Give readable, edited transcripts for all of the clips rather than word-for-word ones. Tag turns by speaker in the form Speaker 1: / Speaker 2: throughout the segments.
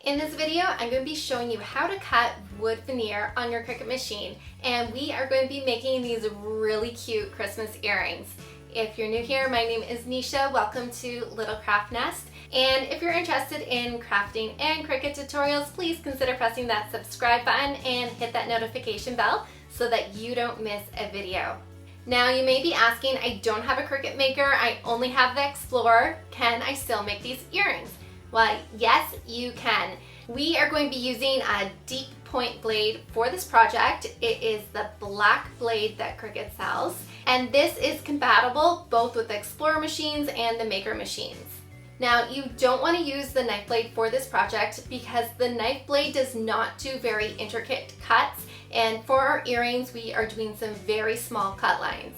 Speaker 1: In this video, I'm going to be showing you how to cut wood veneer on your Cricut machine, and we are going to be making these really cute Christmas earrings. If you're new here, my name is Nisha. Welcome to Little Craft Nest. And if you're interested in crafting and Cricut tutorials, please consider pressing that subscribe button and hit that notification bell so that you don't miss a video. Now you may be asking, I don't have a Cricut maker, I only have the Explorer. Can I still make these earrings? Well, yes, you can. We are going to be using a deep point blade for this project. It is the black blade that Cricut sells, and this is compatible both with the Explorer machines and the Maker machines. Now, you don't want to use the knife blade for this project because the knife blade does not do very intricate cuts, and for our earrings, we are doing some very small cut lines.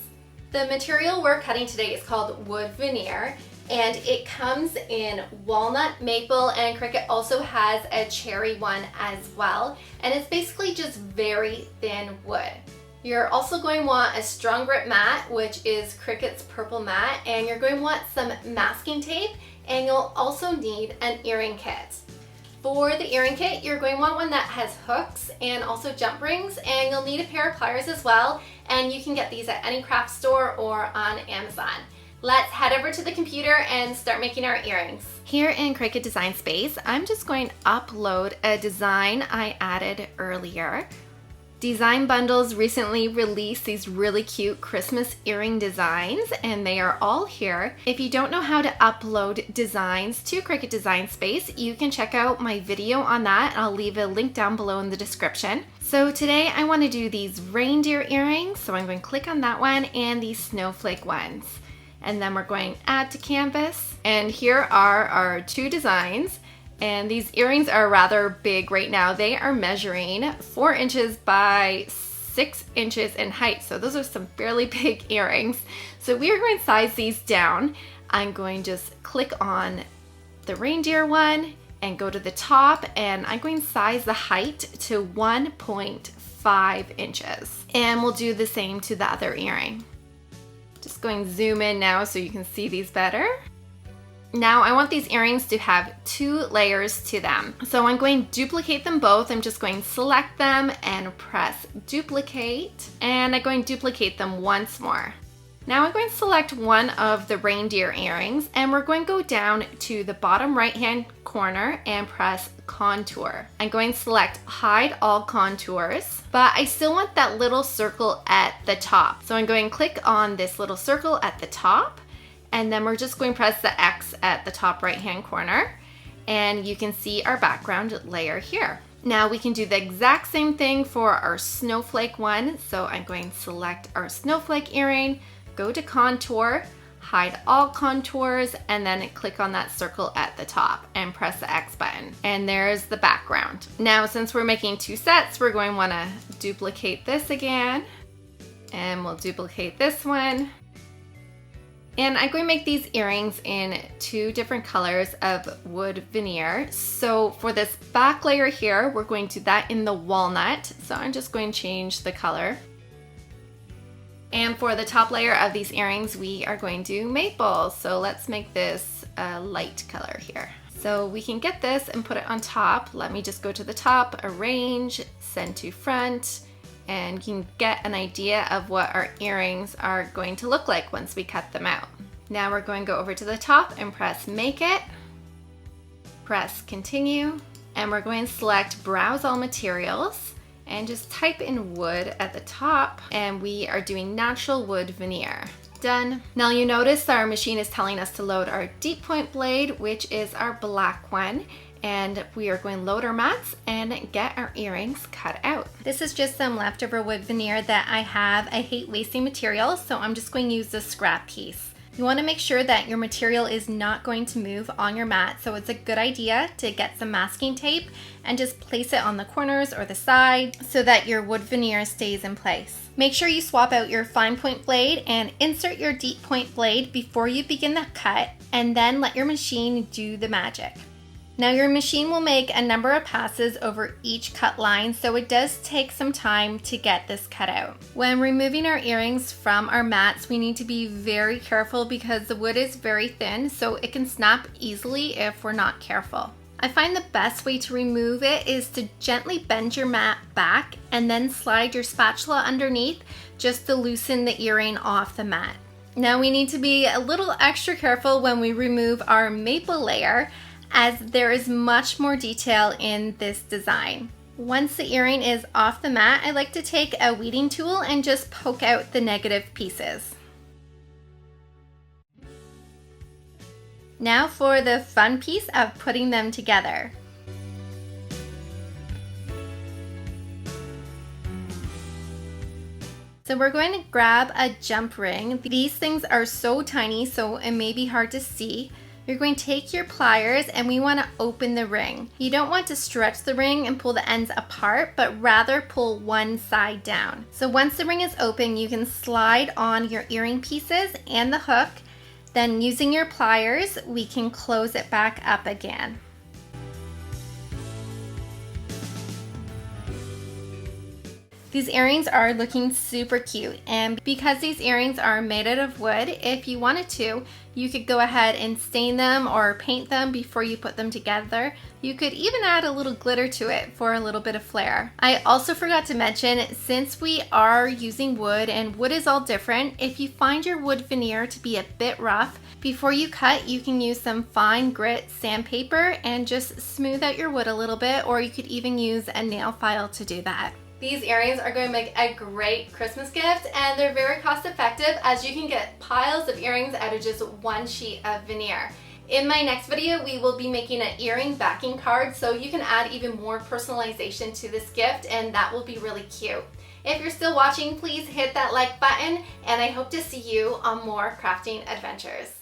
Speaker 1: The material we're cutting today is called wood veneer, and it comes in walnut, maple, and Cricut also has a cherry one as well, and it's basically just very thin wood. You're also going to want a strong grip mat, which is Cricut's purple mat, and you're going to want some masking tape, and you'll also need an earring kit. For the earring kit, you're going to want one that has hooks and also jump rings, and you'll need a pair of pliers as well, and you can get these at any craft store or on Amazon. Let's head over to the computer and start making our earrings. Here in Cricut Design Space, I'm just going to upload a design I added earlier. Design Bundles recently released these really cute Christmas earring designs, and they are all here. If you don't know how to upload designs to Cricut Design Space, you can check out my video on that. I'll leave a link down below in the description. So today I want to do these reindeer earrings, so I'm going to click on that one and these snowflake ones. And then we're going to add to canvas. And here are our two designs. And these earrings are rather big right now. They are measuring 4 inches by 6 inches in height. So those are some fairly big earrings. So we are going to size these down. I'm going to just click on the reindeer one and go to the top, and I'm going to size the height to 1.5 inches. And we'll do the same to the other earring. Just going to zoom in now so you can see these better. Now I want these earrings to have 2 layers to them. So I'm going to duplicate them both. I'm just going to select them and press duplicate. And I'm going to duplicate them once more. Now I'm going to select one of the reindeer earrings, and we're going to go down to the bottom right hand corner and press contour. I'm going to select hide all contours, but I still want that little circle at the top. So I'm going to click on this little circle at the top, and then we're just going to press the X at the top right hand corner, and you can see our background layer here. Now we can do the exact same thing for our snowflake one. So I'm going to select our snowflake earring, go to contour, hide all contours, and then click on that circle at the top and press the X button. And there's the background. Now, since we're making 2 sets, we're going to want to duplicate this again, and we'll duplicate this one. And I'm going to make these earrings in 2 different colors of wood veneer. So for this back layer here, we're going to do that in the walnut. So I'm just going to change the color. And for the top layer of these earrings, we are going to do maple. So let's make this a light color here. So we can get this and put it on top. Let me just go to the top, arrange, send to front, and you can get an idea of what our earrings are going to look like once we cut them out. Now we're going to go over to the top and press make it, press continue, and we're going to select browse all materials and just type in wood at the top, and we are doing natural wood veneer. Done. Now you notice our machine is telling us to load our deep point blade, which is our black one, and we are going to load our mats and get our earrings cut out. This is just some leftover wood veneer that I have. I hate wasting material, so I'm just going to use the scrap piece. You want to make sure that your material is not going to move on your mat, so it's a good idea to get some masking tape and just place it on the corners or the side so that your wood veneer stays in place. Make sure you swap out your fine point blade and insert your deep point blade before you begin the cut, and then let your machine do the magic. Now your machine will make a number of passes over each cut line, so it does take some time to get this cut out. When removing our earrings from our mats, we need to be very careful because the wood is very thin, so it can snap easily if we're not careful. I find the best way to remove it is to gently bend your mat back and then slide your spatula underneath just to loosen the earring off the mat. Now we need to be a little extra careful when we remove our maple layer, as there is much more detail in this design. Once the earring is off the mat, I like to take a weeding tool and just poke out the negative pieces. Now for the fun piece of putting them together. So we're going to grab a jump ring. These things are so tiny, so it may be hard to see. You're going to take your pliers and we want to open the ring. You don't want to stretch the ring and pull the ends apart, but rather pull one side down. So once the ring is open, you can slide on your earring pieces and the hook. Then using your pliers, we can close it back up again. These earrings are looking super cute, and because these earrings are made out of wood, if you wanted to, you could go ahead and stain them or paint them before you put them together. You could even add a little glitter to it for a little bit of flair. I also forgot to mention, since we are using wood and wood is all different, if you find your wood veneer to be a bit rough, before you cut, you can use some fine grit sandpaper and just smooth out your wood a little bit, or you could even use a nail file to do that. These earrings are going to make a great Christmas gift, and they're very cost effective, as you can get piles of earrings out of just one sheet of veneer. In my next video, we will be making an earring backing card, so you can add even more personalization to this gift, and that will be really cute. If you're still watching, please hit that like button, and I hope to see you on more crafting adventures.